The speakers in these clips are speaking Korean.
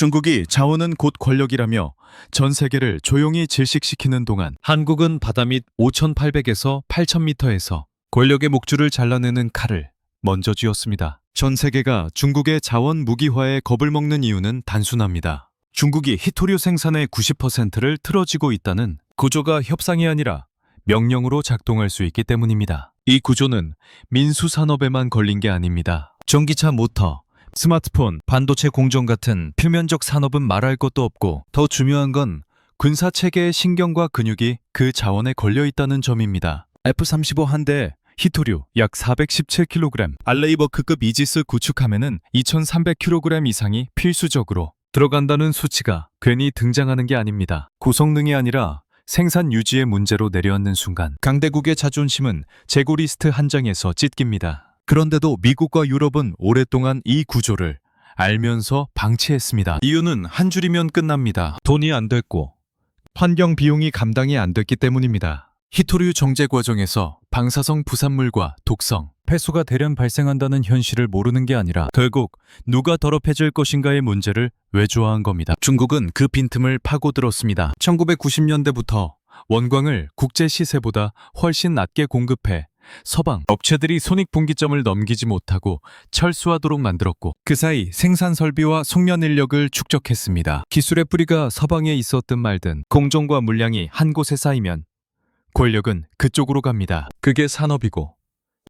중국이 자원은 곧 권력이라며 전 세계를 조용히 질식시키는 동안 한국은 바다 밑 5,800에서 8,000m에서 권력의 목줄을 잘라내는 칼을 먼저 쥐었습니다. 전 세계가 중국의 자원 무기화에 겁을 먹는 이유는 단순합니다. 중국이 히토류 생산의 90%를 틀어쥐고 있다는 구조가 협상이 아니라 명령으로 작동할 수 있기 때문입니다. 이 구조는 민수산업에만 걸린 게 아닙니다. 전기차 모터, 스마트폰, 반도체 공정 같은 필면적 산업은 말할 것도 없고 더 중요한 건 군사체계의 신경과 근육이 그 자원에 걸려 있다는 점입니다. F-35 한 대에 히토류 약 417kg, 알레이버크급 이지스 구축함에는 2,300kg 이상이 필수적으로 들어간다는 수치가 괜히 등장하는 게 아닙니다. 고성능이 아니라 생산 유지의 문제로 내려앉는 순간 강대국의 자존심은 재고리스트 한 장에서 찢깁니다. 그런데도 미국과 유럽은 오랫동안 이 구조를 알면서 방치했습니다. 이유는 한 줄이면 끝납니다. 돈이 안 됐고 환경 비용이 감당이 안 됐기 때문입니다. 히토류 정제 과정에서 방사성 부산물과 독성, 폐수가 대량 발생한다는 현실을 모르는 게 아니라 결국 누가 더럽혀질 것인가의 문제를 외주화한 겁니다. 중국은 그 빈틈을 파고들었습니다. 1990년대부터 원광을 국제 시세보다 훨씬 낮게 공급해 서방 업체들이 손익분기점을 넘기지 못하고 철수하도록 만들었고 그 사이 생산 설비와 숙련 인력을 축적했습니다. 기술의 뿌리가 서방에 있었든 말든 공정과 물량이 한 곳에 쌓이면 권력은 그쪽으로 갑니다. 그게 산업이고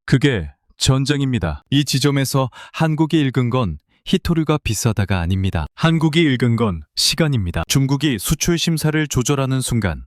그게 전쟁입니다. 이 지점에서 한국이 읽은 건 히토류가 비싸다가 아닙니다. 한국이 읽은 건 시간입니다. 중국이 수출 심사를 조절하는 순간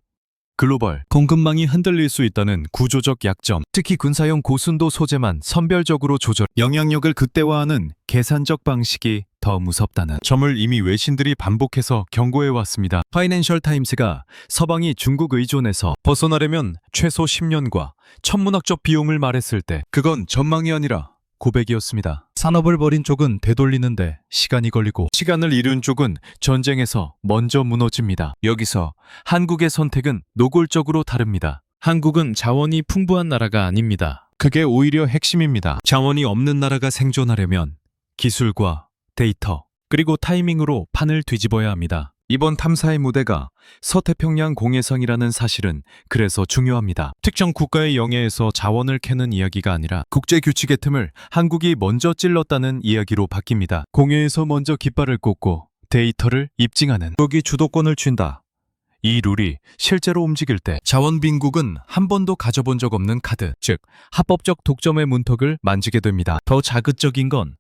글로벌 공급망이 흔들릴 수 있다는 구조적 약점, 특히 군사용 고순도 소재만 선별적으로 조절, 영향력을 극대화하는 계산적 방식이 더 무섭다는 점을 이미 외신들이 반복해서 경고해왔습니다. 파이낸셜 타임스가 서방이 중국 의존에서 벗어나려면 최소 10년과 천문학적 비용을 말했을 때 그건 전망이 아니라 고백이었습니다. 산업을 벌인 쪽은 되돌리는데 시간이 걸리고 시간을 잃은 쪽은 전쟁에서 먼저 무너집니다. 여기서 한국의 선택은 노골적으로 다릅니다. 한국은 자원이 풍부한 나라가 아닙니다. 그게 오히려 핵심입니다. 자원이 없는 나라가 생존하려면 기술과 데이터 그리고 타이밍으로 판을 뒤집어야 합니다. 이번 탐사의 무대가 서태평양 공해상이라는 사실은 그래서 중요합니다. 특정 국가의 영해에서 자원을 캐는 이야기가 아니라 국제규칙의 틈을 한국이 먼저 찔렀다는 이야기로 바뀝니다. 공해에서 먼저 깃발을 꽂고 데이터를 입증하는 국이 주도권을 쥔다. 이 룰이 실제로 움직일 때 자원 빈국은 한 번도 가져본 적 없는 카드, 즉 합법적 독점의 문턱을 만지게 됩니다. 더 자극적인 건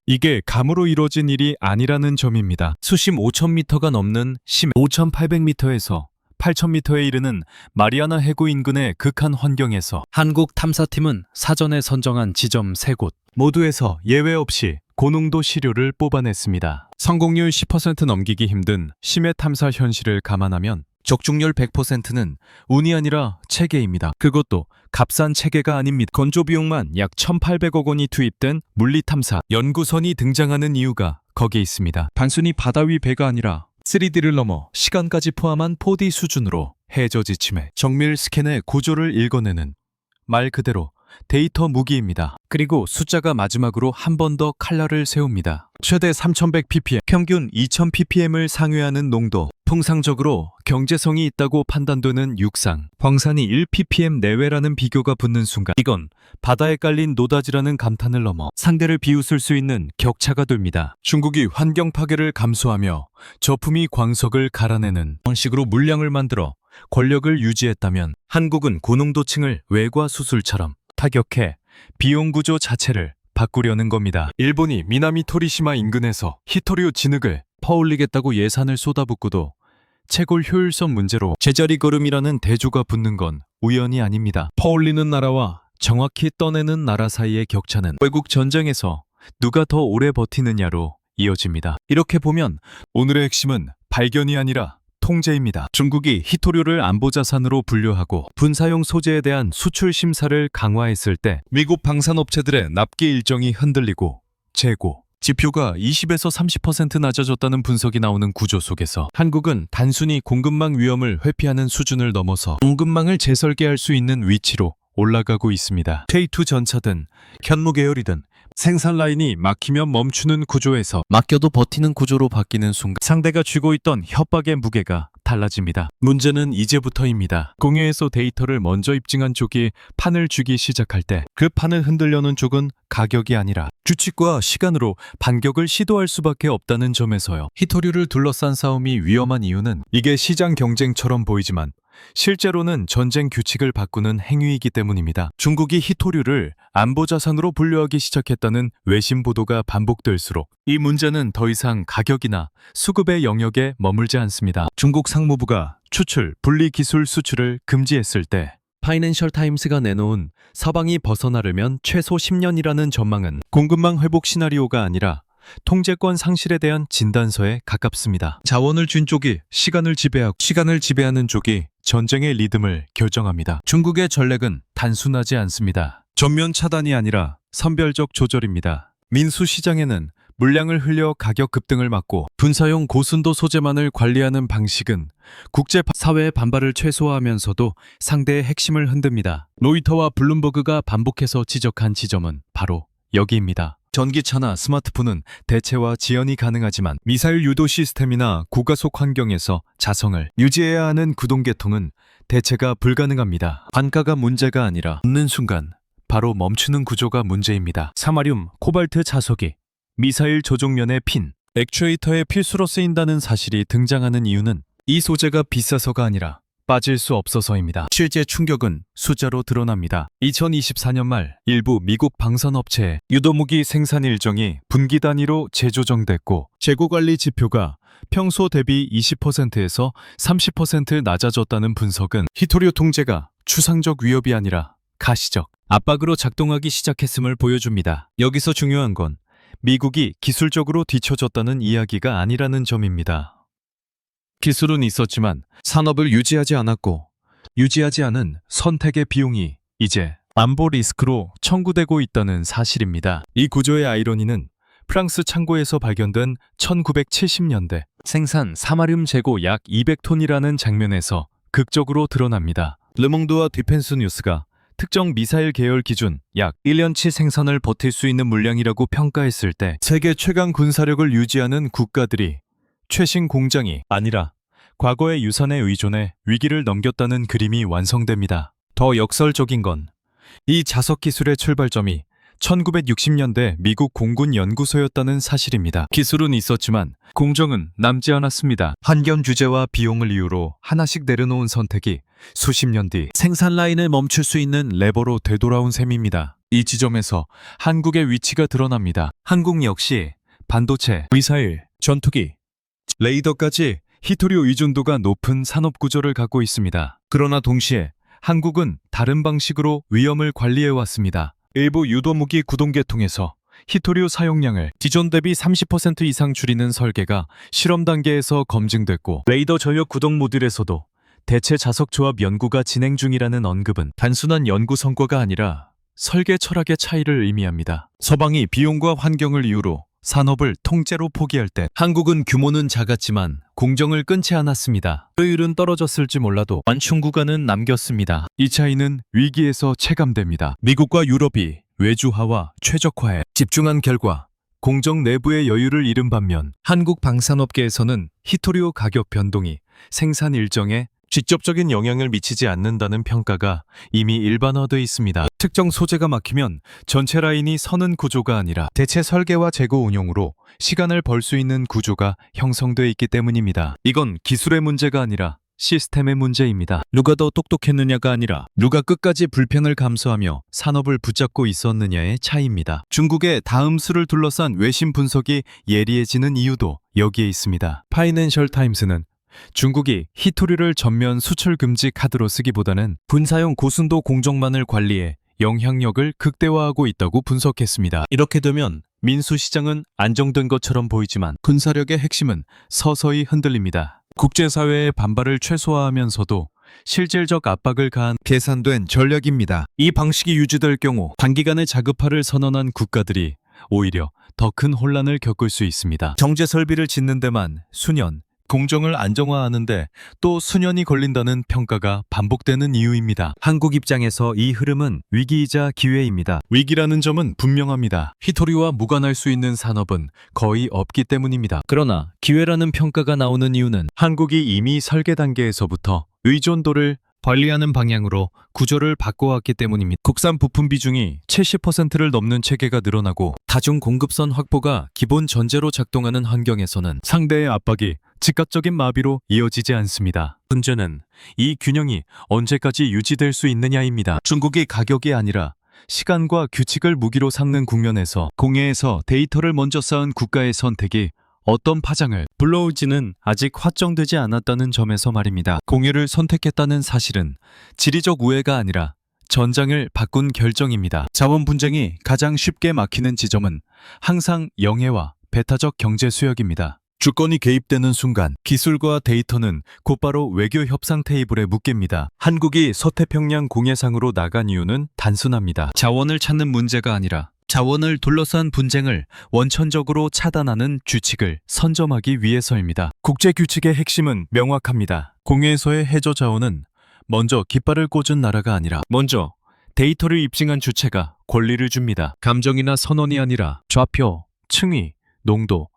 이게 감으로 이루어진 일이 아니라는 점입니다. 수심 5,000m가 넘는 심 5,800m에서 8,000m에 이르는 마리아나 해구 인근의 극한 환경에서 한국 탐사팀은 사전에 선정한 지점 3곳 모두에서 예외 없이 고농도 시료를 뽑아냈습니다. 성공률 10% 넘기기 힘든 심해 탐사 현실을 감안하면 적중률 100%는 운이 아니라 체계입니다. 그것도 값싼 체계가 아닙니다. 건조 비용만 약 1,800억 원이 투입된 물리탐사 연구선이 등장하는 이유가 거기에 있습니다. 단순히 바다 위 배가 아니라 3D를 넘어 시간까지 포함한 4D 수준으로 해저 지침에 정밀 스캔의 구조를 읽어내는 말 그대로 데이터 무기입니다. 그리고 숫자가 마지막으로 한 번 더 칼날을 세웁니다. 최대 3,100ppm, 평균 2,000ppm을 상회하는 농도, 통상적으로 경제성이 있다고 판단되는 육상, 광산이 1ppm 내외라는 비교가 붙는 순간 이건 바다에 깔린 노다지라는 감탄을 넘어 상대를 비웃을 수 있는 격차가 됩니다. 중국이 환경 파괴를 감수하며 저품위 광석을 갈아내는 방식으로 물량을 만들어 권력을 유지했다면 한국은 고농도층을 외과 수술처럼 타격해 비용 구조 자체를 바꾸려는 겁니다. 일본이 미나미 토리시마 인근에서 히토류 진흙을 퍼올리겠다고 예산을 쏟아붓고도 채굴 효율성 문제로 제자리 걸음이라는 대조가 붙는 건 우연이 아닙니다. 퍼올리는 나라와 정확히 떠내는 나라 사이의 격차는 외국 전쟁에서 누가 더 오래 버티느냐로 이어집니다. 이렇게 보면 오늘의 핵심은 발견이 아니라 통제입니다. 중국이 히토류를 안보자산으로 분류하고 분사용 소재에 대한 수출 심사를 강화했을 때 미국 방산업체들의 납기 일정이 흔들리고 재고, 지표가 20에서 30% 낮아졌다는 분석이 나오는 구조 속에서 한국은 단순히 공급망 위험을 회피하는 수준을 넘어서 공급망을 재설계할 수 있는 위치로 올라가고 있습니다. K2 전차든 현무 계열이든 생산 라인이 막히면 멈추는 구조에서 맡겨도 버티는 구조로 바뀌는 순간 상대가 쥐고 있던 협박의 무게가 달라집니다. 문제는 이제부터입니다. 공유에서 데이터를 먼저 입증한 쪽이 판을 쥐기 시작할 때 그 판을 흔들려는 쪽은 가격이 아니라 규칙과 시간으로 반격을 시도할 수밖에 없다는 점에서요. 히토류를 둘러싼 싸움이 위험한 이유는 이게 시장 경쟁처럼 보이지만 실제로는 전쟁 규칙을 바꾸는 행위이기 때문입니다. 중국이 히토류를 안보자산으로 분류하기 시작했다는 외신 보도가 반복될수록 이 문제는 더 이상 가격이나 수급의 영역에 머물지 않습니다. 중국 상무부가 추출, 분리 기술 수출을 금지했을 때 파이낸셜 타임스가 내놓은 서방이 벗어나려면 최소 10년이라는 전망은 공급망 회복 시나리오가 아니라 통제권 상실에 대한 진단서에 가깝습니다. 자원을 쥔 쪽이 시간을 지배하고 시간을 지배하는 쪽이 전쟁의 리듬을 결정합니다. 중국의 전략은 단순하지 않습니다. 전면 차단이 아니라 선별적 조절입니다. 민수시장에는 물량을 흘려 가격 급등을 막고 분사용 고순도 소재만을 관리하는 방식은 국제사회의 반발을 최소화하면서도 상대의 핵심을 흔듭니다. 로이터와 블룸버그가 반복해서 지적한 지점은 바로 여기입니다. 전기차나 스마트폰은 대체와 지연이 가능하지만 미사일 유도 시스템이나 고가속 환경에서 자성을 유지해야 하는 구동계통은 대체가 불가능합니다. 단가가 문제가 아니라 없는 순간 바로 멈추는 구조가 문제입니다. 사마륨, 코발트 자석이 미사일 조종면의 핀, 액추에이터에 필수로 쓰인다는 사실이 등장하는 이유는 이 소재가 비싸서가 아니라 빠질 수 없어서입니다. 실제 충격은 숫자로 드러납니다. 2024년 말 일부 미국 방산업체의 유도무기 생산 일정이 분기 단위로 재조정됐고 재고관리 지표가 평소 대비 20%에서 30% 낮아졌다는 분석은 히토류 통제가 추상적 위협이 아니라 가시적 압박으로 작동하기 시작했음을 보여줍니다. 여기서 중요한 건 미국이 기술적으로 뒤처졌다는 이야기가 아니라는 점입니다. 기술은 있었지만 산업을 유지하지 않았고 유지하지 않은 선택의 비용이 이제 안보 리스크로 청구되고 있다는 사실입니다. 이 구조의 아이러니는 프랑스 창고에서 발견된 1970년대 생산 사마륨 재고 약 200톤이라는 장면에서 극적으로 드러납니다. 르몽드와 디펜스 뉴스가 특정 미사일 계열 기준 약 1년치 생산을 버틸 수 있는 물량이라고 평가했을 때 세계 최강 군사력을 유지하는 국가들이 최신 공장이 아니라 과거의 유산에 의존해 위기를 넘겼다는 그림이 완성됩니다. 더 역설적인 건 이 자석 기술의 출발점이 1960년대 미국 공군 연구소였다는 사실입니다. 기술은 있었지만 공정은 남지 않았습니다. 환경 규제와 비용을 이유로 하나씩 내려놓은 선택이 수십 년 뒤 생산 라인을 멈출 수 있는 레버로 되돌아온 셈입니다. 이 지점에서 한국의 위치가 드러납니다. 한국 역시 반도체, 미사일, 전투기, 레이더까지 히토류 의존도가 높은 산업 구조를 갖고 있습니다. 그러나 동시에 한국은 다른 방식으로 위험을 관리해왔습니다. 일부 유도무기 구동계통에서 히토류 사용량을 기존 대비 30% 이상 줄이는 설계가 실험 단계에서 검증됐고 레이더 전력 구동 모듈에서도 대체 자석 조합 연구가 진행 중이라는 언급은 단순한 연구 성과가 아니라 설계 철학의 차이를 의미합니다. 서방이 비용과 환경을 이유로 산업을 통째로 포기할 때 한국은 규모는 작았지만 공정을 끊지 않았습니다. 효율은 떨어졌을지 몰라도 완충 구간은 남겼습니다. 이 차이는 위기에서 체감됩니다. 미국과 유럽이 외주화와 최적화에 집중한 결과 공정 내부의 여유를 잃은 반면 한국 방산업계에서는 히토류 가격 변동이 생산 일정에 직접적인 영향을 미치지 않는다는 평가가 이미 일반화되어 있습니다. 특정 소재가 막히면 전체 라인이 서는 구조가 아니라 대체 설계와 재고 운용으로 시간을 벌 수 있는 구조가 형성되어 있기 때문입니다. 이건 기술의 문제가 아니라 시스템의 문제입니다. 누가 더 똑똑했느냐가 아니라 누가 끝까지 불편을 감수하며 산업을 붙잡고 있었느냐의 차이입니다. 중국의 다음 수를 둘러싼 외신 분석이 예리해지는 이유도 여기에 있습니다. 파이낸셜 타임스는 중국이 히토류를 전면 수출 금지 카드로 쓰기보다는 군사용 고순도 공정만을 관리해 영향력을 극대화하고 있다고 분석했습니다. 이렇게 되면 민수시장은 안정된 것처럼 보이지만 군사력의 핵심은 서서히 흔들립니다. 국제사회의 반발을 최소화하면서도 실질적 압박을 가한 계산된 전략입니다. 이 방식이 유지될 경우 단기간에 자급화를 선언한 국가들이 오히려 더 큰 혼란을 겪을 수 있습니다. 정제 설비를 짓는 데만 수년, 공정을 안정화하는데 또 수년이 걸린다는 평가가 반복되는 이유입니다. 한국 입장에서 이 흐름은 위기이자 기회입니다. 위기라는 점은 분명합니다. 히토리와 무관할 수 있는 산업은 거의 없기 때문입니다. 그러나 기회라는 평가가 나오는 이유는 한국이 이미 설계 단계에서부터 의존도를 관리하는 방향으로 구조를 바꿔왔기 때문입니다. 국산 부품 비중이 70%를 넘는 체계가 늘어나고 다중 공급선 확보가 기본 전제로 작동하는 환경에서는 상대의 압박이 즉각적인 마비로 이어지지 않습니다. 문제는 이 균형이 언제까지 유지될 수 있느냐입니다. 중국이 가격이 아니라 시간과 규칙을 무기로 삼는 국면에서 공해에서 데이터를 먼저 쌓은 국가의 선택이 어떤 파장을 불러올지는 아직 확정되지 않았다는 점에서 말입니다. 공유를 선택했다는 사실은 지리적 우회가 아니라 전장을 바꾼 결정입니다. 자원 분쟁이 가장 쉽게 막히는 지점은 항상 영해와 배타적 경제 수역입니다. 주권이 개입되는 순간 기술과 데이터는 곧바로 외교 협상 테이블에 묶입니다. 한국이 서태평양 공해상으로 나간 이유는 단순합니다. 자원을 찾는 문제가 아니라 자원을 둘러싼 분쟁을 원천적으로 차단하는 규칙을 선점하기 위해서입니다. 국제 규칙의 핵심은 명확합니다. 공해에서의 해저 자원은 먼저 깃발을 꽂은 나라가 아니라 먼저 데이터를 입증한 주체가 권리를 줍니다. 감정이나 선언이 아니라 좌표, 층위, 농도,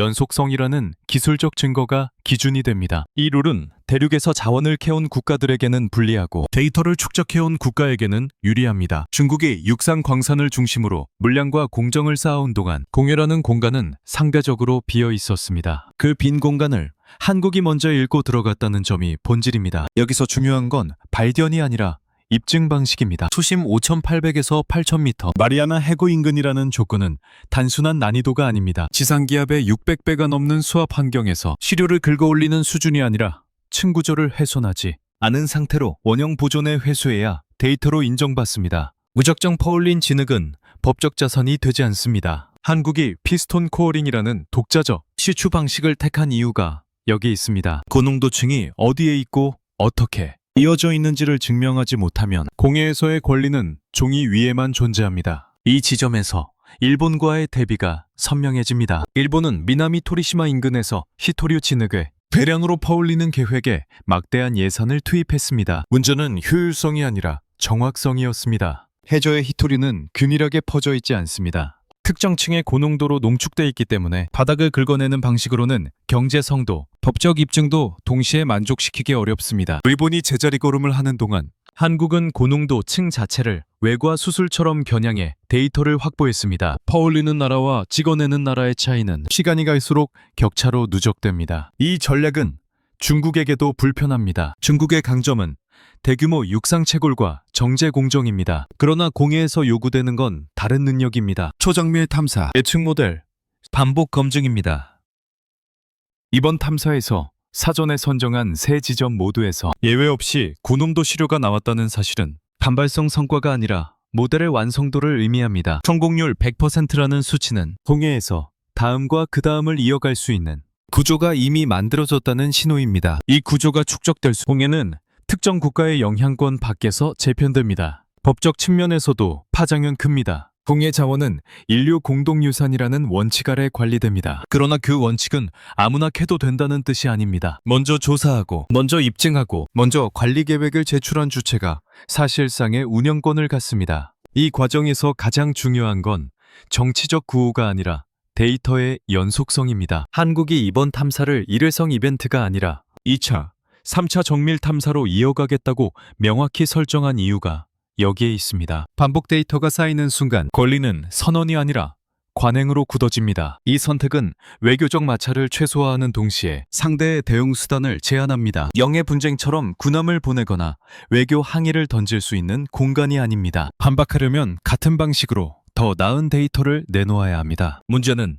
연속성이라는 기술적 증거가 기준이 됩니다. 이 룰은 대륙에서 자원을 캐온 국가들에게는 불리하고 데이터를 축적해온 국가에게는 유리합니다. 중국이 육상 광산을 중심으로 물량과 공정을 쌓아온 동안 공해라는 공간은 상대적으로 비어 있었습니다. 그 빈 공간을 한국이 먼저 읽고 들어갔다는 점이 본질입니다. 여기서 중요한 건 발견이 아니라 입증 방식입니다. 수심 5,800에서 8,000m, 마리아나 해구 인근이라는 조건은 단순한 난이도가 아닙니다. 지상기압의 600배가 넘는 수압 환경에서 시료를 긁어올리는 수준이 아니라 층 구조를 훼손하지 않은 상태로 원형 보존에 회수해야 데이터로 인정받습니다. 무작정 퍼올린 진흙은 법적 자산이 되지 않습니다. 한국이 피스톤 코어링이라는 독자적 시추 방식을 택한 이유가 여기 있습니다. 고농도층이 어디에 있고 어떻게 이어져 있는지를 증명하지 못하면 공해에서의 권리는 종이 위에만 존재합니다. 이 지점에서 일본과의 대비가 선명해집니다. 일본은 미나미 토리시마 인근에서 히토류 진흙을 대량으로 퍼올리는 계획에 막대한 예산을 투입했습니다. 문제는 효율성이 아니라 정확성이었습니다. 해저의 히토류는 균일하게 퍼져 있지 않습니다. 특정 층의 고농도로 농축돼 있기 때문에 바닥을 긁어내는 방식으로는 경제성도, 법적 입증도 동시에 만족시키기 어렵습니다. 일본이 제자리 걸음을 하는 동안 한국은 고농도 층 자체를 외과 수술처럼 겨냥해 데이터를 확보했습니다. 퍼올리는 나라와 찍어내는 나라의 차이는 시간이 갈수록 격차로 누적됩니다. 이 전략은 중국에게도 불편합니다. 중국의 강점은 대규모 육상 채굴과 정제 공정입니다. 그러나 공해에서 요구되는 건 다른 능력입니다. 초정밀 탐사, 예측 모델, 반복 검증입니다. 이번 탐사에서 사전에 선정한 세 지점 모두에서 예외 없이 고농도 시료가 나왔다는 사실은 단발성 성과가 아니라 모델의 완성도를 의미합니다. 성공률 100%라는 수치는 공해에서 다음과 그 다음을 이어갈 수 있는 구조가 이미 만들어졌다는 신호입니다. 이 구조가 축적될 수 공해는 특정 국가의 영향권 밖에서 재편됩니다. 법적 측면에서도 파장은 큽니다. 공해 자원은 인류 공동유산이라는 원칙 아래 관리됩니다. 그러나 그 원칙은 아무나 캐도 된다는 뜻이 아닙니다. 먼저 조사하고, 먼저 입증하고, 먼저 관리 계획을 제출한 주체가 사실상의 운영권을 갖습니다. 이 과정에서 가장 중요한 건 정치적 구호가 아니라 데이터의 연속성입니다. 한국이 이번 탐사를 일회성 이벤트가 아니라 2차, 3차 정밀 탐사로 이어가겠다고 명확히 설정한 이유가 여기에 있습니다. 반복 데이터가 쌓이는 순간 권리는 선언이 아니라 관행으로 굳어집니다. 이 선택은 외교적 마찰을 최소화하는 동시에 상대의 대응 수단을 제한합니다. 영해 분쟁처럼 군함을 보내거나 외교 항의를 던질 수 있는 공간이 아닙니다. 반박하려면 같은 방식으로 더 나은 데이터를 내놓아야 합니다. 문제는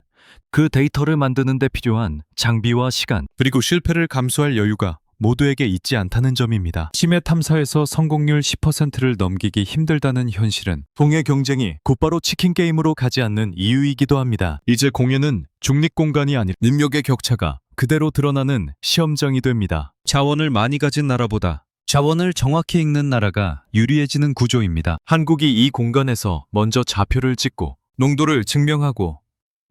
그 데이터를 만드는 데 필요한 장비와 시간, 그리고 실패를 감수할 여유가 모두에게 있지 않다는 점입니다. 심해 탐사에서 성공률 10%를 넘기기 힘들다는 현실은 공해 경쟁이 곧바로 치킨 게임으로 가지 않는 이유이기도 합니다. 이제 공해는 중립 공간이 아닌 능력의 격차가 그대로 드러나는 시험장이 됩니다. 자원을 많이 가진 나라보다 자원을 정확히 읽는 나라가 유리해지는 구조입니다. 한국이 이 공간에서 먼저 좌표를 찍고 농도를 증명하고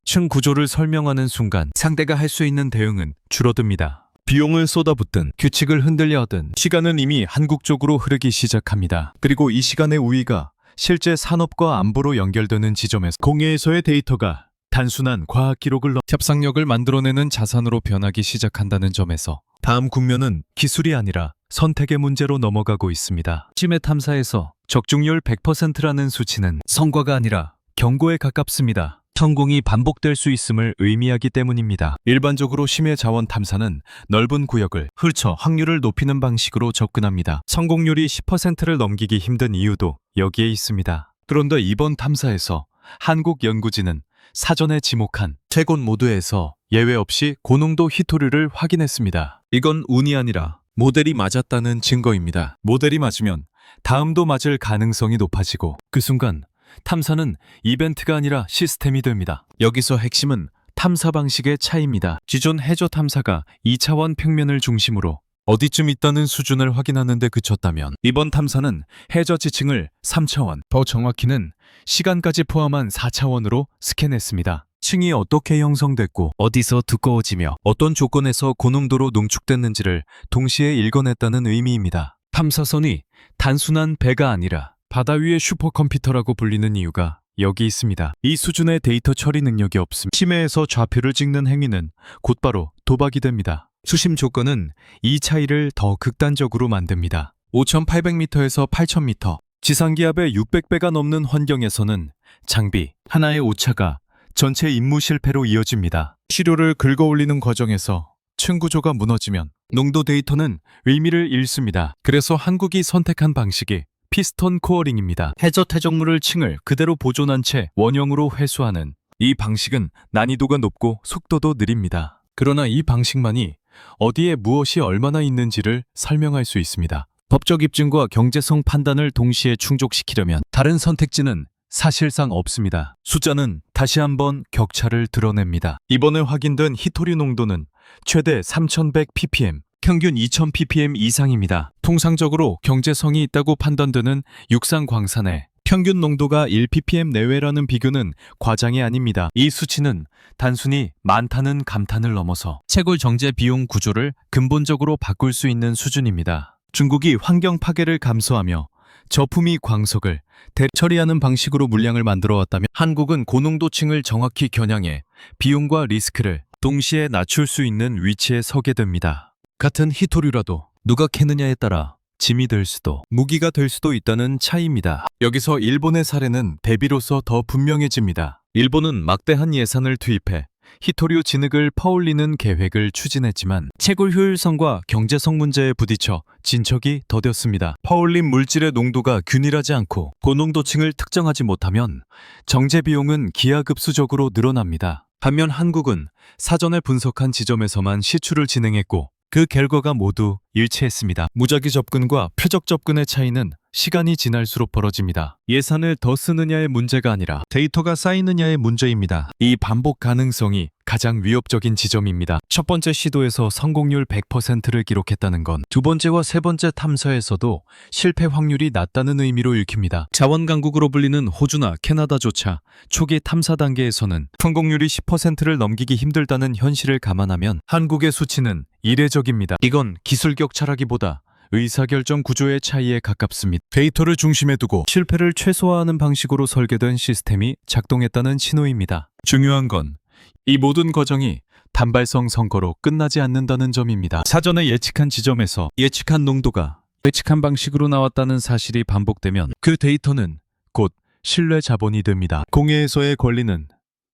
층 구조를 설명하는 순간 상대가 할 수 있는 대응은 줄어듭니다. 비용을 쏟아붓든 규칙을 흔들려 하든 시간은 이미 한국 쪽으로 흐르기 시작합니다. 그리고 이 시간의 우위가 실제 산업과 안보로 연결되는 지점에서 공회에서의 데이터가 단순한 과학 기록을 협상력을 만들어내는 자산으로 변하기 시작한다는 점에서 다음 국면은 기술이 아니라 선택의 문제로 넘어가고 있습니다. 심해 탐사에서 적중률 100%라는 수치는 성과가 아니라 경고에 가깝습니다. 성공이 반복될 수 있음을 의미하기 때문입니다. 일반적으로 심해 자원 탐사는 넓은 구역을 훑어 확률을 높이는 방식으로 접근합니다. 성공률이 10%를 넘기기 힘든 이유도 여기에 있습니다. 그런데 이번 탐사에서 한국 연구진은 사전에 지목한 3곳 모두에서 예외 없이 고농도 히토류를 확인했습니다. 이건 운이 아니라 모델이 맞았다는 증거입니다. 모델이 맞으면 다음도 맞을 가능성이 높아지고 그 순간 탐사는 이벤트가 아니라 시스템이 됩니다. 여기서 핵심은 탐사 방식의 차이입니다. 기존 해저 탐사가 2차원 평면을 중심으로 어디쯤 있다는 수준을 확인하는 데 그쳤다면 이번 탐사는 해저 지층을 3차원, 더 정확히는 시간까지 포함한 4차원으로 스캔했습니다. 층이 어떻게 형성됐고 어디서 두꺼워지며 어떤 조건에서 고농도로 농축됐는지를 동시에 읽어냈다는 의미입니다. 탐사선이 단순한 배가 아니라 바다 위의 슈퍼컴퓨터라고 불리는 이유가 여기 있습니다. 이 수준의 데이터 처리 능력이 없음 심해에서 좌표를 찍는 행위는 곧바로 도박이 됩니다. 수심 조건은 이 차이를 더 극단적으로 만듭니다. 5,800m에서 8,000m, 지상기압의 600배가 넘는 환경에서는 장비 하나의 오차가 전체 임무 실패로 이어집니다. 시료를 긁어올리는 과정에서 층 구조가 무너지면 농도 데이터는 의미를 잃습니다. 그래서 한국이 선택한 방식이 피스톤 코어링입니다. 해저 퇴적물을 층을 그대로 보존한 채 원형으로 회수하는 이 방식은 난이도가 높고 속도도 느립니다. 그러나 이 방식만이 어디에 무엇이 얼마나 있는지를 설명할 수 있습니다. 법적 입증과 경제성 판단을 동시에 충족시키려면 다른 선택지는 사실상 없습니다. 숫자는 다시 한번 격차를 드러냅니다. 이번에 확인된 히토류 농도는 최대 3100ppm, 평균 2000ppm 이상입니다. 통상적으로 경제성이 있다고 판단되는 육상 광산의 평균 농도가 1ppm 내외라는 비교는 과장이 아닙니다. 이 수치는 단순히 많다는 감탄을 넘어서 채굴 정제 비용 구조를 근본적으로 바꿀 수 있는 수준입니다. 중국이 환경 파괴를 감수하며 저품위 광석을 대처리하는 방식으로 물량을 만들어 왔다면 한국은 고농도층을 정확히 겨냥해 비용과 리스크를 동시에 낮출 수 있는 위치에 서게 됩니다. 같은 히토류라도 누가 캐느냐에 따라 짐이 될 수도 무기가 될 수도 있다는 차이입니다. 여기서 일본의 사례는 대비로서 더 분명해집니다. 일본은 막대한 예산을 투입해 히토류 진흙을 퍼올리는 계획을 추진했지만 채굴 효율성과 경제성 문제에 부딪혀 진척이 더뎠습니다. 퍼올린 물질의 농도가 균일하지 않고 고농도층을 특정하지 못하면 정제 비용은 기하급수적으로 늘어납니다. 반면 한국은 사전에 분석한 지점에서만 시추를 진행했고 그 결과가 모두 일치했습니다. 무작위 접근과 표적 접근의 차이는 시간이 지날수록 벌어집니다. 예산을 더 쓰느냐의 문제가 아니라 데이터가 쌓이느냐의 문제입니다. 이 반복 가능성이 가장 위협적인 지점입니다. 첫 번째 시도에서 성공률 100%를 기록했다는 건 두 번째와 세 번째 탐사에서도 실패 확률이 낮다는 의미로 읽힙니다. 자원 강국으로 불리는 호주나 캐나다조차 초기 탐사 단계에서는 성공률이 10%를 넘기기 힘들다는 현실을 감안하면 한국의 수치는 이례적입니다. 이건 기술 격차라기보다 의사결정 구조의 차이에 가깝습니다. 데이터를 중심에 두고 실패를 최소화하는 방식으로 설계된 시스템이 작동했다는 신호입니다. 중요한 건 이 모든 과정이 단발성 선거로 끝나지 않는다는 점입니다. 사전에 예측한 지점에서 예측한 농도가 예측한 방식으로 나왔다는 사실이 반복되면 그 데이터는 곧 신뢰 자본이 됩니다. 공회에서의 권리는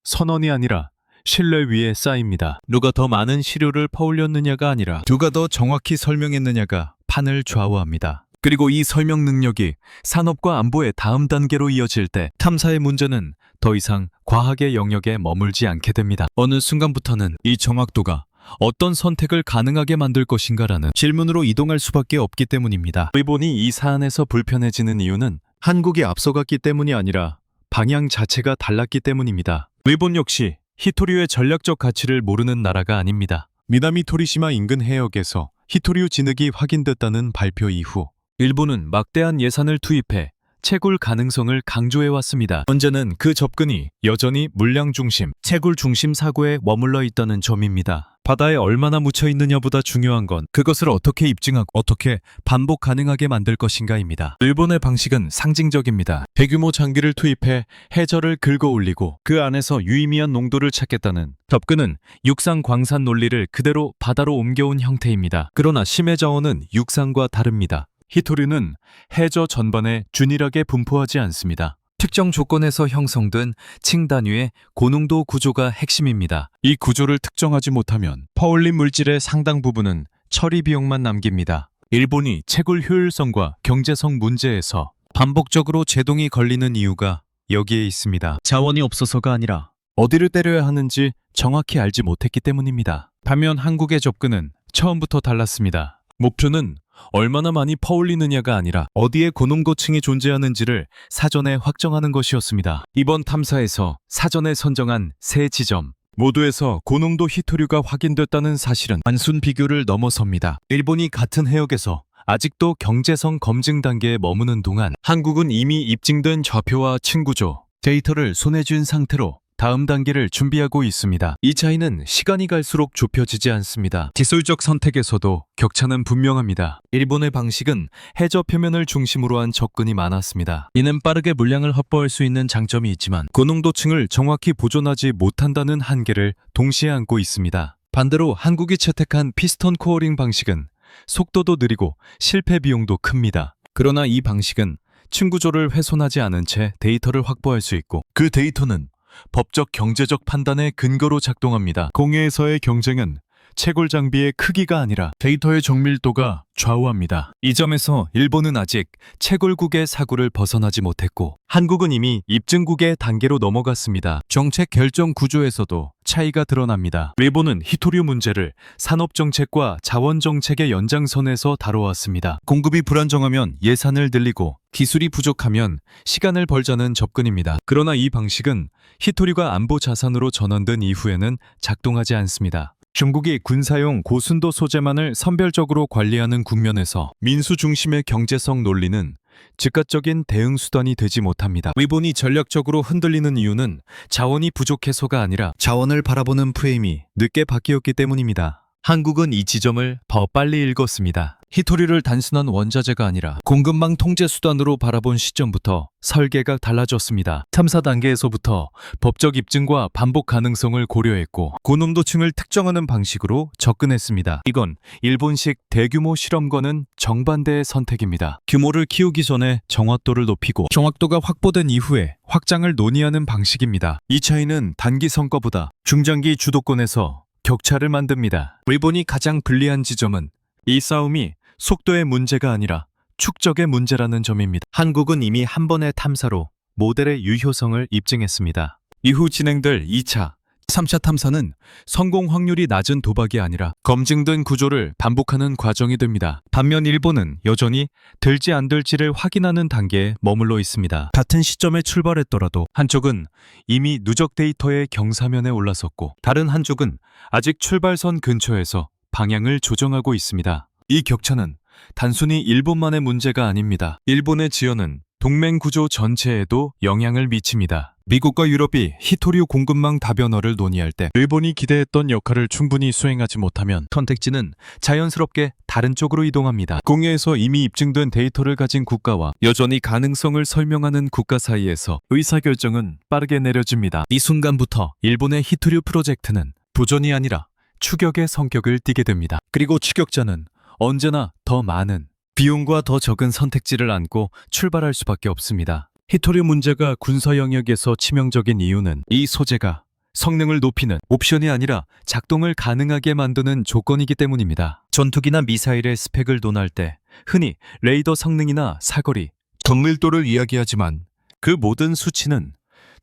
선언이 아니라 신뢰 위에 쌓입니다. 누가 더 많은 시료를 퍼올렸느냐가 아니라 누가 더 정확히 설명했느냐가 판을 좌우합니다. 그리고 이 설명 능력이 산업과 안보의 다음 단계로 이어질 때 탐사의 문제는 더 이상 과학의 영역에 머물지 않게 됩니다. 어느 순간부터는 이 정확도가 어떤 선택을 가능하게 만들 것인가라는 질문으로 이동할 수밖에 없기 때문입니다. 일본이 이 사안에서 불편해지는 이유는 한국이 앞서갔기 때문이 아니라 방향 자체가 달랐기 때문입니다. 일본 역시 히토류의 전략적 가치를 모르는 나라가 아닙니다. 미나미 토리시마 인근 해역에서 히토류 진흙이 확인됐다는 발표 이후 일본은 막대한 예산을 투입해 채굴 가능성을 강조해왔습니다. 문제는 그 접근이 여전히 물량 중심, 채굴 중심 사고에 머물러 있다는 점입니다. 바다에 얼마나 묻혀 있느냐보다 중요한 건 그것을 어떻게 입증하고 어떻게 반복 가능하게 만들 것인가입니다. 일본의 방식은 상징적입니다. 대규모 장기를 투입해 해저를 긁어 올리고 그 안에서 유의미한 농도를 찾겠다는 접근은 육상 광산 논리를 그대로 바다로 옮겨온 형태입니다. 그러나 심해 자원은 육상과 다릅니다. 히토류는 해저 전반에 균일하게 분포하지 않습니다. 특정 조건에서 형성된 층단위의 고농도 구조가 핵심입니다. 이 구조를 특정하지 못하면 퍼올린 물질의 상당 부분은 처리 비용만 남깁니다. 일본이 채굴 효율성과 경제성 문제에서 반복적으로 제동이 걸리는 이유가 여기에 있습니다. 자원이 없어서가 아니라 어디를 때려야 하는지 정확히 알지 못했기 때문입니다. 반면 한국의 접근은 처음부터 달랐습니다. 목표는 얼마나 많이 퍼올리느냐가 아니라 어디에 고농도층이 존재하는지를 사전에 확정하는 것이었습니다. 이번 탐사에서 사전에 선정한 세 지점 모두에서 고농도 히토류가 확인됐다는 사실은 단순 비교를 넘어섭니다. 일본이 같은 해역에서 아직도 경제성 검증 단계에 머무는 동안 한국은 이미 입증된 좌표와 층구조, 데이터를 손에 쥔 상태로 다음 단계를 준비하고 있습니다. 이 차이는 시간이 갈수록 좁혀지지 않습니다. 기술적 선택에서도 격차는 분명합니다. 일본의 방식은 해저 표면을 중심으로 한 접근이 많았습니다. 이는 빠르게 물량을 확보할 수 있는 장점이 있지만 고농도층을 정확히 보존하지 못한다는 한계를 동시에 안고 있습니다. 반대로 한국이 채택한 피스톤 코어링 방식은 속도도 느리고 실패 비용도 큽니다. 그러나 이 방식은 층구조를 훼손하지 않은 채 데이터를 확보할 수 있고 그 데이터는 법적 경제적 판단의 근거로 작동합니다. 공해에서의 경쟁은 채굴 장비의 크기가 아니라 데이터의 정밀도가 좌우합니다. 이 점에서 일본은 아직 채굴국의 사고를 벗어나지 못했고 한국은 이미 입증국의 단계로 넘어갔습니다. 정책 결정 구조에서도 차이가 드러납니다. 일본은 히토류 문제를 산업정책과 자원정책의 연장선에서 다뤄왔습니다. 공급이 불안정하면 예산을 늘리고 기술이 부족하면 시간을 벌자는 접근입니다. 그러나 이 방식은 히토류가 안보 자산으로 전환된 이후에는 작동하지 않습니다. 중국이 군사용 고순도 소재만을 선별적으로 관리하는 국면에서 민수 중심의 경제성 논리는 즉각적인 대응 수단이 되지 못합니다. 일본이 전략적으로 흔들리는 이유는 자원이 부족해서가 아니라 자원을 바라보는 프레임이 늦게 바뀌었기 때문입니다. 한국은 이 지점을 더 빨리 읽었습니다. 히토류를 단순한 원자재가 아니라 공급망 통제 수단으로 바라본 시점부터 설계가 달라졌습니다. 탐사 단계에서부터 법적 입증과 반복 가능성을 고려했고 고농도층을 특정하는 방식으로 접근했습니다. 이건 일본식 대규모 실험과는 정반대의 선택입니다. 규모를 키우기 전에 정확도를 높이고 정확도가 확보된 이후에 확장을 논의하는 방식입니다. 이 차이는 단기 성과보다 중장기 주도권에서 격차를 만듭니다. 일본이 가장 불리한 지점은 이 싸움이 속도의 문제가 아니라 축적의 문제라는 점입니다. 한국은 이미 한 번의 탐사로 모델의 유효성을 입증했습니다. 이후 진행될 2차, 3차 탐사는 성공 확률이 낮은 도박이 아니라 검증된 구조를 반복하는 과정이 됩니다. 반면 일본은 여전히 될지 안 될지를 확인하는 단계에 머물러 있습니다. 같은 시점에 출발했더라도 한쪽은 이미 누적 데이터의 경사면에 올라섰고 다른 한쪽은 아직 출발선 근처에서 방향을 조정하고 있습니다. 이 격차는 단순히 일본만의 문제가 아닙니다. 일본의 지연은 동맹 구조 전체에도 영향을 미칩니다. 미국과 유럽이 히토류 공급망 다변화를 논의할 때 일본이 기대했던 역할을 충분히 수행하지 못하면 선택지는 자연스럽게 다른 쪽으로 이동합니다. 공해에서 이미 입증된 데이터를 가진 국가와 여전히 가능성을 설명하는 국가 사이에서 의사결정은 빠르게 내려집니다. 이 순간부터 일본의 히토류 프로젝트는 도전이 아니라 추격의 성격을 띠게 됩니다. 그리고 추격자는 언제나 더 많은 비용과 더 적은 선택지를 안고 출발할 수밖에 없습니다. 히토류 문제가 군사 영역에서 치명적인 이유는 이 소재가 성능을 높이는 옵션이 아니라 작동을 가능하게 만드는 조건이기 때문입니다. 전투기나 미사일의 스펙을 논할 때 흔히 레이더 성능이나 사거리, 정밀도를 이야기하지만 그 모든 수치는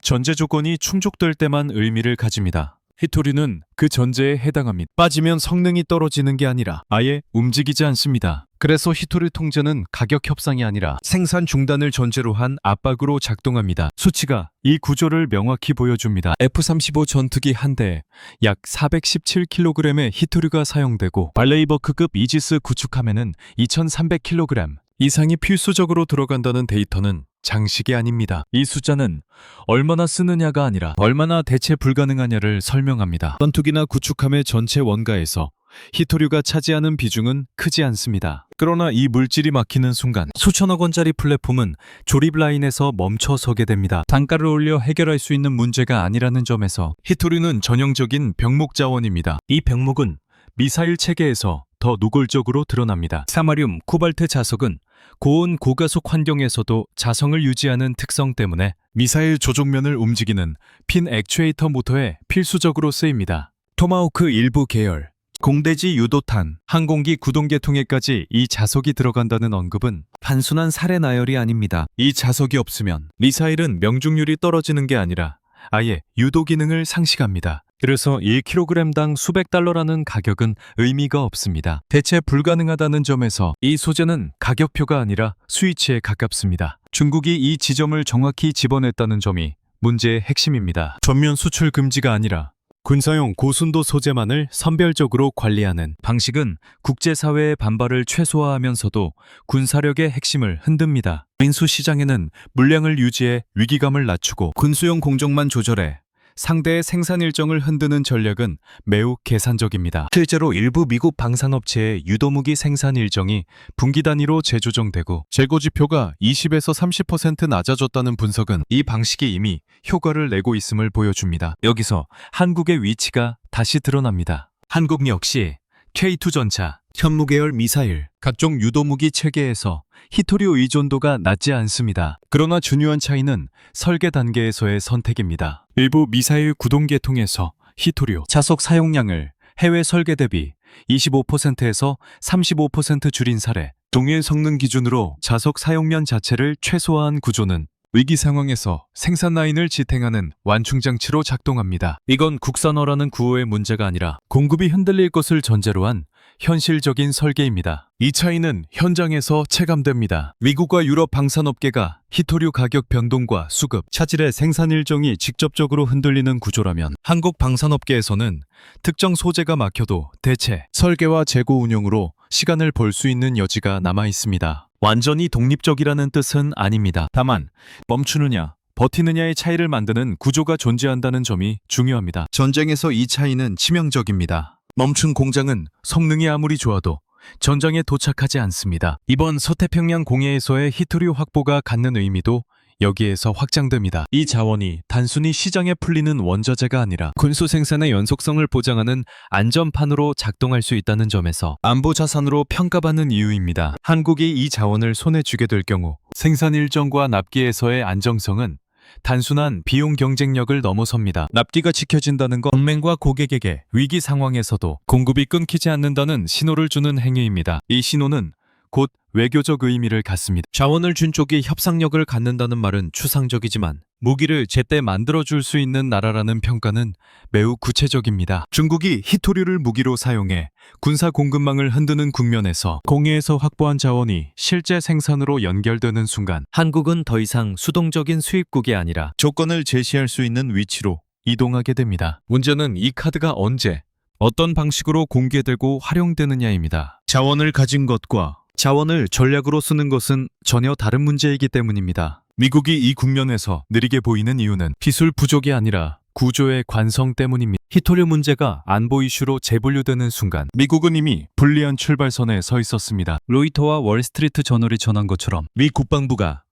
전제 조건이 충족될 때만 의미를 가집니다. 히토류는 그 전제에 해당합니다. 빠지면 성능이 떨어지는 게 아니라 아예 움직이지 않습니다. 그래서 히토류 통제는 가격 협상이 아니라 생산 중단을 전제로 한 압박으로 작동합니다. 수치가 이 구조를 명확히 보여줍니다. F-35 전투기 한 대에 약 417kg의 히토류가 사용되고 발레이버크급 이지스 구축함에는 2300kg 이상이 필수적으로 들어간다는 데이터는 장식이 아닙니다. 이 숫자는 얼마나 쓰느냐가 아니라 얼마나 대체 불가능하냐를 설명합니다. 전투기나 구축함의 전체 원가에서 히토류가 차지하는 비중은 크지 않습니다. 그러나 이 물질이 막히는 순간 수천억 원짜리 플랫폼은 조립 라인에서 멈춰 서게 됩니다. 단가를 올려 해결할 수 있는 문제가 아니라는 점에서 히토류는 전형적인 병목 자원입니다. 이 병목은 미사일 체계에서 더 노골적으로 드러납니다. 사마륨, 코발트 자석은 고온 고가속 환경에서도 자성을 유지하는 특성 때문에 미사일 조종면을 움직이는 핀 액추에이터 모터에 필수적으로 쓰입니다. 토마호크 일부 계열, 공대지 유도탄, 항공기 구동계통에까지 이 자석이 들어간다는 언급은 단순한 살해 나열이 아닙니다. 이 자석이 없으면 미사일은 명중률이 떨어지는 게 아니라 아예 유도 기능을 상실합니다. 그래서 1kg당 수백 달러라는 가격은 의미가 없습니다. 대체 불가능하다는 점에서 이 소재는 가격표가 아니라 스위치에 가깝습니다. 중국이 이 지점을 정확히 집어냈다는 점이 문제의 핵심입니다. 전면 수출 금지가 아니라 군사용 고순도 소재만을 선별적으로 관리하는 방식은 국제사회의 반발을 최소화하면서도 군사력의 핵심을 흔듭니다. 인수 시장에는 물량을 유지해 위기감을 낮추고 군수용 공정만 조절해 상대의 생산 일정을 흔드는 전략은 매우 계산적입니다. 실제로 일부 미국 방산업체의 유도무기 생산 일정이 분기 단위로 재조정되고 재고 지표가 20에서 30% 낮아졌다는 분석은 이 방식이 이미 효과를 내고 있음을 보여줍니다. 여기서 한국의 위치가 다시 드러납니다. 한국 역시 K2 전차, 현무계열 미사일, 각종 유도무기 체계에서 히토류 의존도가 낮지 않습니다. 그러나 중요한 차이는 설계 단계에서의 선택입니다. 일부 미사일 구동계통에서 히토류 자석 사용량을 해외 설계 대비 25%에서 35% 줄인 사례, 동일 성능 기준으로 자석 사용면 자체를 최소화한 구조는 위기 상황에서 생산 라인을 지탱하는 완충장치로 작동합니다. 이건 국산화라는 구호의 문제가 아니라 공급이 흔들릴 것을 전제로 한 현실적인 설계입니다. 이 차이는 현장에서 체감됩니다. 미국과 유럽 방산업계가 히토류 가격 변동과 수급, 차질의 생산 일정이 직접적으로 흔들리는 구조라면 한국 방산업계에서는 특정 소재가 막혀도 대체 설계와 재고 운영으로 시간을 벌 수 있는 여지가 남아 있습니다. 완전히 독립적이라는 뜻은 아닙니다. 다만 멈추느냐, 버티느냐의 차이를 만드는 구조가 존재한다는 점이 중요합니다. 전쟁에서 이 차이는 치명적입니다. 멈춘 공장은 성능이 아무리 좋아도 전장에 도착하지 않습니다. 이번 서태평양 공해에서의 히토류 확보가 갖는 의미도 여기에서 확장됩니다. 이 자원이 단순히 시장에 풀리는 원자재가 아니라 군수 생산의 연속성을 보장하는 안전판으로 작동할 수 있다는 점에서 안보 자산으로 평가받는 이유입니다. 한국이 이 자원을 손에 쥐게 될 경우 생산 일정과 납기에서의 안정성은 단순한 비용 경쟁력을 넘어섭니다. 납기가 지켜진다는 건 동맹과 고객에게 위기 상황에서도 공급이 끊기지 않는다는 신호를 주는 행위입니다. 이 신호는 곧 외교적 의미를 갖습니다. 자원을 준 쪽이 협상력을 갖는다는 말은 추상적이지만 무기를 제때 만들어줄 수 있는 나라라는 평가는 매우 구체적입니다. 중국이 히토류를 무기로 사용해 군사 공급망을 흔드는 국면에서 공해에서 확보한 자원이 실제 생산으로 연결되는 순간 한국은 더 이상 수동적인 수입국이 아니라 조건을 제시할 수 있는 위치로 이동하게 됩니다. 문제는 이 카드가 언제, 어떤 방식으로 공개되고 활용되느냐입니다. 자원을 가진 것과 자원을 전략으로 쓰는 것은 전혀 다른 문제이기 때문입니다. 미국이 이 국면에서 느리게 보이는 이유는 기술 부족이 아니라 구조의 관성 때문입니다. 히토류 문제가 안보 이슈로 재분류되는 순간 미국은 이미 불리한 출발선에 서 있었습니다. 로이터와 월스트리트 저널이 전한 것처럼 미 국방부가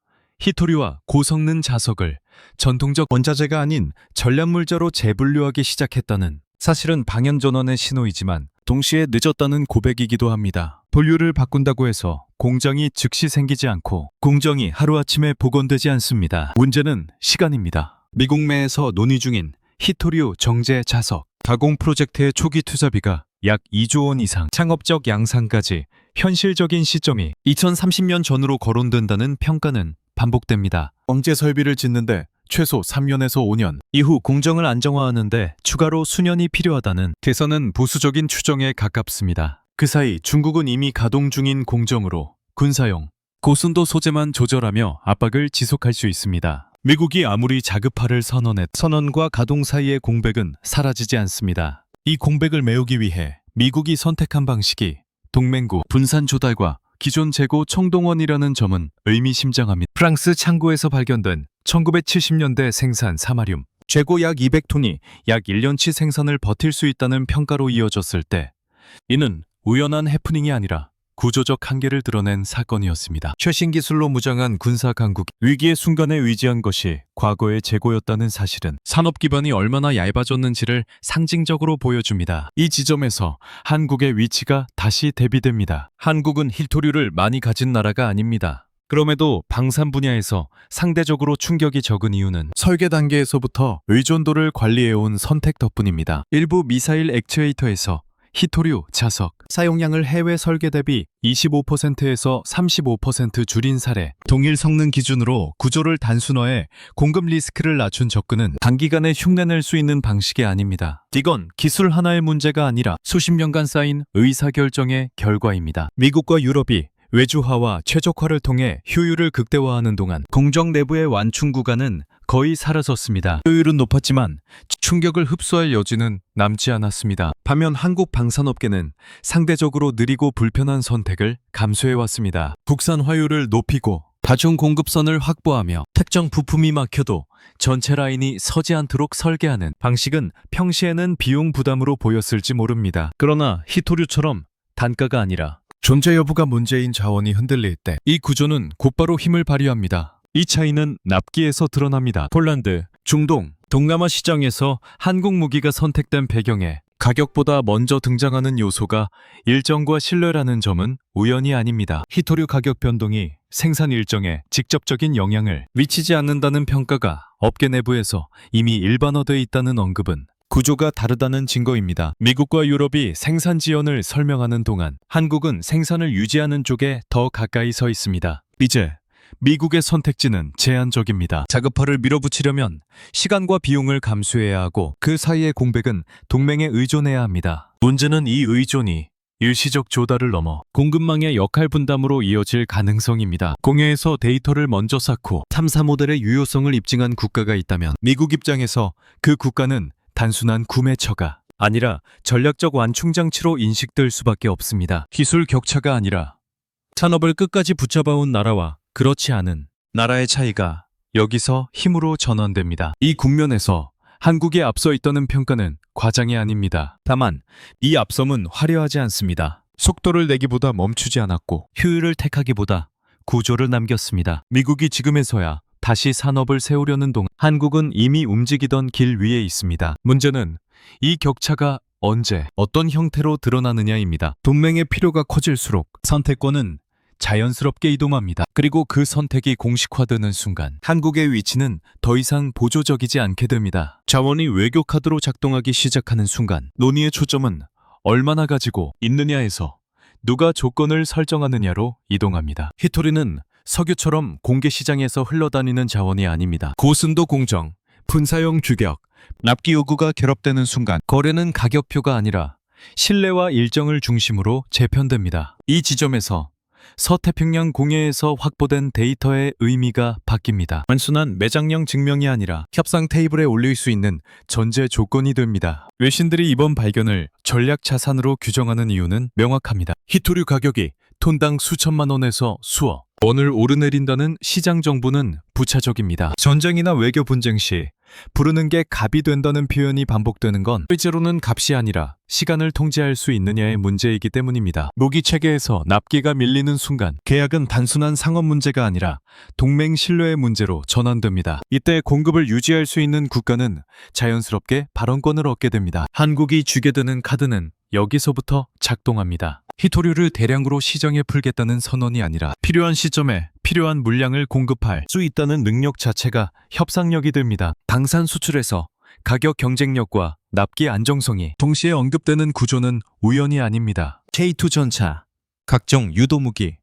히토류와 고성능 자석을 전통적 원자재가 아닌 전략물자로 재분류하기 시작했다는 사실은 방향전환의 신호이지만 동시에 늦었다는 고백이기도 합니다. 분류를 바꾼다고 해서 공장이 즉시 생기지 않고 공정이 하루아침에 복원되지 않습니다. 문제는 시간입니다. 미국 내에서 논의 중인 히토류 정제 자석 가공 프로젝트의 초기 투자비가 약 2조 원 이상, 창업적 양산까지 현실적인 시점이 2030년 전으로 거론된다는 평가는 반복됩니다. 정제 설비를 짓는데 최소 3년에서 5년, 이후 공정을 안정화하는데 추가로 수년이 필요하다는 개선은 보수적인 추정에 가깝습니다. 그 사이 중국은 이미 가동 중인 공정으로 군사용, 고순도 소재만 조절하며 압박을 지속할 수 있습니다. 미국이 아무리 자급화를 선언과 가동 사이의 공백은 사라지지 않습니다. 이 공백을 메우기 위해 미국이 선택한 방식이 동맹국 분산 조달과 기존 재고 총동원이라는 점은 의미심장합니다. 프랑스 창고에서 발견된 1970년대 생산 사마륨 재고 약 200톤이 약 1년치 생산을 버틸 수 있다는 평가로 이어졌을 때 이는 우연한 해프닝이 아니라 구조적 한계를 드러낸 사건이었습니다. 최신 기술로 무장한 군사 강국, 위기의 순간에 의지한 것이 과거의 재고였다는 사실은 산업 기반이 얼마나 얇아졌는지를 상징적으로 보여줍니다. 이 지점에서 한국의 위치가 다시 대비됩니다. 한국은 힐토류를 많이 가진 나라가 아닙니다. 그럼에도 방산 분야에서 상대적으로 충격이 적은 이유는 설계 단계에서부터 의존도를 관리해온 선택 덕분입니다. 일부 미사일 액추에이터에서 히토류, 자석, 사용량을 해외 설계 대비 25%에서 35% 줄인 사례, 동일 성능 기준으로 구조를 단순화해 공급 리스크를 낮춘 접근은 단기간에 흉내낼 수 있는 방식이 아닙니다. 이건 기술 하나의 문제가 아니라 수십 년간 쌓인 의사결정의 결과입니다. 미국과 유럽이 외주화와 최적화를 통해 효율을 극대화하는 동안 공정 내부의 완충 구간은 거의 사라졌습니다. 효율은 높았지만 충격을 흡수할 여지는 남지 않았습니다. 반면 한국 방산업계는 상대적으로 느리고 불편한 선택을 감수해왔습니다. 국산 화율을 높이고 다중 공급선을 확보하며 특정 부품이 막혀도 전체 라인이 서지 않도록 설계하는 방식은 평시에는 비용 부담으로 보였을지 모릅니다. 그러나 히토류처럼 단가가 아니라 존재 여부가 문제인 자원이 흔들릴 때 이 구조는 곧바로 힘을 발휘합니다. 이 차이는 납기에서 드러납니다. 폴란드, 중동, 동남아 시장에서 한국 무기가 선택된 배경에 가격보다 먼저 등장하는 요소가 일정과 신뢰라는 점은 우연이 아닙니다. 히토류 가격 변동이 생산 일정에 직접적인 영향을 미치지 않는다는 평가가 업계 내부에서 이미 일반화돼 있다는 언급은 구조가 다르다는 증거입니다. 미국과 유럽이 생산 지연을 설명하는 동안 한국은 생산을 유지하는 쪽에 더 가까이 서 있습니다. 이제 미국의 선택지는 제한적입니다. 자급화를 밀어붙이려면 시간과 비용을 감수해야 하고 그 사이의 공백은 동맹에 의존해야 합니다. 문제는 이 의존이 일시적 조달을 넘어 공급망의 역할 분담으로 이어질 가능성입니다. 공회에서 데이터를 먼저 쌓고 3사 모델의 유효성을 입증한 국가가 있다면 미국 입장에서 그 국가는 단순한 구매처가 아니라 전략적 완충장치로 인식될 수밖에 없습니다. 기술 격차가 아니라 산업을 끝까지 붙잡아온 나라와 그렇지 않은 나라의 차이가 여기서 힘으로 전환됩니다. 이 국면에서 한국이 앞서 있다는 평가는 과장이 아닙니다. 다만 이 앞섬은 화려하지 않습니다. 속도를 내기보다 멈추지 않았고 효율을 택하기보다 구조를 남겼습니다. 미국이 지금에서야 다시 산업을 세우려는 동안 한국은 이미 움직이던 길 위에 있습니다. 문제는 이 격차가 언제 어떤 형태로 드러나느냐입니다. 동맹의 필요가 커질수록 선택권은 자연스럽게 이동합니다. 그리고 그 선택이 공식화되는 순간 한국의 위치는 더 이상 보조적이지 않게 됩니다. 자원이 외교 카드로 작동하기 시작하는 순간 논의의 초점은 얼마나 가지고 있느냐에서 누가 조건을 설정하느냐로 이동합니다. 히토리는 석유처럼 공개 시장에서 흘러다니는 자원이 아닙니다. 고순도 공정, 분사형 규격, 납기 요구가 결합되는 순간 거래는 가격표가 아니라 신뢰와 일정을 중심으로 재편됩니다. 이 지점에서 서태평양 공회에서 확보된 데이터의 의미가 바뀝니다. 단순한 매장령 증명이 아니라 협상 테이블에 올릴 수 있는 전제 조건이 됩니다. 외신들이 이번 발견을 전략 자산으로 규정하는 이유는 명확합니다. 히토류 가격이 톤당 수천만 원에서 수억 원을 오르내린다는 시장 정보는 부차적입니다. 전쟁이나 외교 분쟁 시 부르는 게 값이 된다는 표현이 반복되는 건 실제로는 값이 아니라 시간을 통제할 수 있느냐의 문제이기 때문입니다. 무기 체계에서 납기가 밀리는 순간 계약은 단순한 상업 문제가 아니라 동맹 신뢰의 문제로 전환됩니다. 이때 공급을 유지할 수 있는 국가는 자연스럽게 발언권을 얻게 됩니다. 한국이 쥐게 되는 카드는 여기서부터 작동합니다. 히토류를 대량으로 시장에 풀겠다는 선언이 아니라 필요한 시점에 필요한 물량을 공급할 수 있다는 능력 자체가 협상력이 됩니다. 방산 수출에서 가격 경쟁력과 납기 안정성이 동시에 언급되는 구조는 우연이 아닙니다. K2 전차, 각종 유도무기,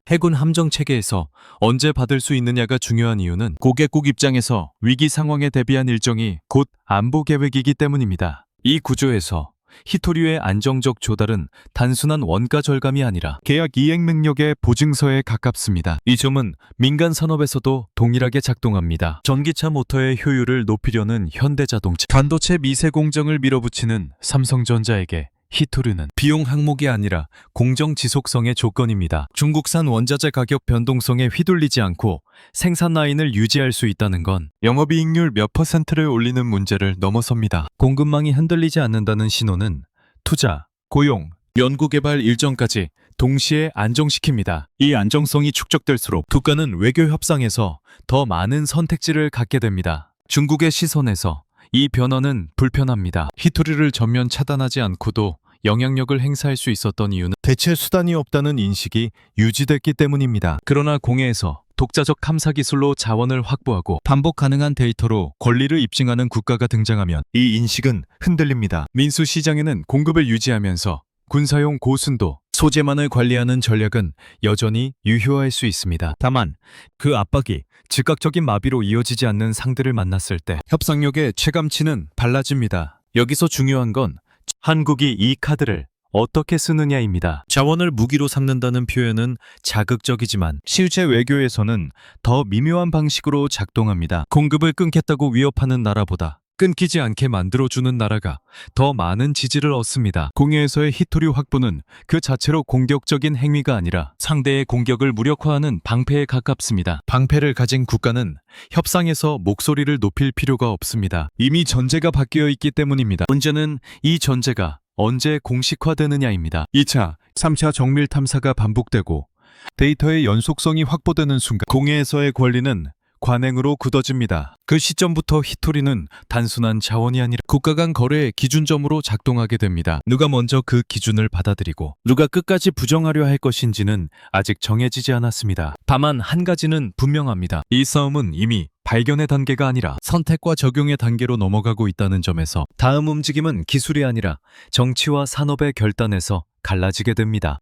해군 함정 체계에서 언제 받을 수 있느냐가 중요한 이유는 고객국 입장에서 위기 상황에 대비한 일정이 곧 안보 계획이기 때문입니다. 이 구조에서 히토류의 안정적 조달은 단순한 원가 절감이 아니라 계약 이행 능력의 보증서에 가깝습니다. 이 점은 민간 산업에서도 동일하게 작동합니다. 전기차 모터의 효율을 높이려는 현대자동차, 반도체 미세 공정을 밀어붙이는 삼성전자에게 히토류는 비용 항목이 아니라 공정 지속성의 조건입니다. 중국산 원자재 가격 변동성에 휘둘리지 않고 생산 라인을 유지할 수 있다는 건 영업이익률 몇 %를 올리는 문제를 넘어섭니다. 공급망이 흔들리지 않는다는 신호는 투자, 고용, 연구개발 일정까지 동시에 안정시킵니다. 이 안정성이 축적될수록 국가는 외교 협상에서 더 많은 선택지를 갖게 됩니다. 중국의 시선에서 이 변화는 불편합니다. 히토류를 전면 차단하지 않고도 영향력을 행사할 수 있었던 이유는 대체 수단이 없다는 인식이 유지됐기 때문입니다. 그러나 공해에서 독자적 탐사 기술로 자원을 확보하고 반복 가능한 데이터로 권리를 입증하는 국가가 등장하면 이 인식은 흔들립니다. 민수 시장에는 공급을 유지하면서 군사용 고순도 소재만을 관리하는 전략은 여전히 유효할 수 있습니다. 다만 그 압박이 즉각적인 마비로 이어지지 않는 상대를 만났을 때 협상력의 체감치는 달라집니다. 여기서 중요한 건 한국이 이 카드를 어떻게 쓰느냐입니다. 자원을 무기로 삼는다는 표현은 자극적이지만 실제 외교에서는 더 미묘한 방식으로 작동합니다. 공급을 끊겠다고 위협하는 나라보다 끊기지 않게 만들어주는 나라가 더 많은 지지를 얻습니다. 공해에서의 히토류 확보는 그 자체로 공격적인 행위가 아니라 상대의 공격을 무력화하는 방패에 가깝습니다. 방패를 가진 국가는 협상에서 목소리를 높일 필요가 없습니다. 이미 전제가 바뀌어 있기 때문입니다. 문제는 이 전제가 언제 공식화되느냐입니다. 2차, 3차 정밀 탐사가 반복되고 데이터의 연속성이 확보되는 순간 공해에서의 권리는 관행으로 굳어집니다. 그 시점부터 히토리는 단순한 자원이 아니라 국가 간 거래의 기준점으로 작동하게 됩니다. 누가 먼저 그 기준을 받아들이고 누가 끝까지 부정하려 할 것인지는 아직 정해지지 않았습니다. 다만 한 가지는 분명합니다. 이 싸움은 이미 발견의 단계가 아니라 선택과 적용의 단계로 넘어가고 있다는 점에서 다음 움직임은 기술이 아니라 정치와 산업의 결단에서 갈라지게 됩니다.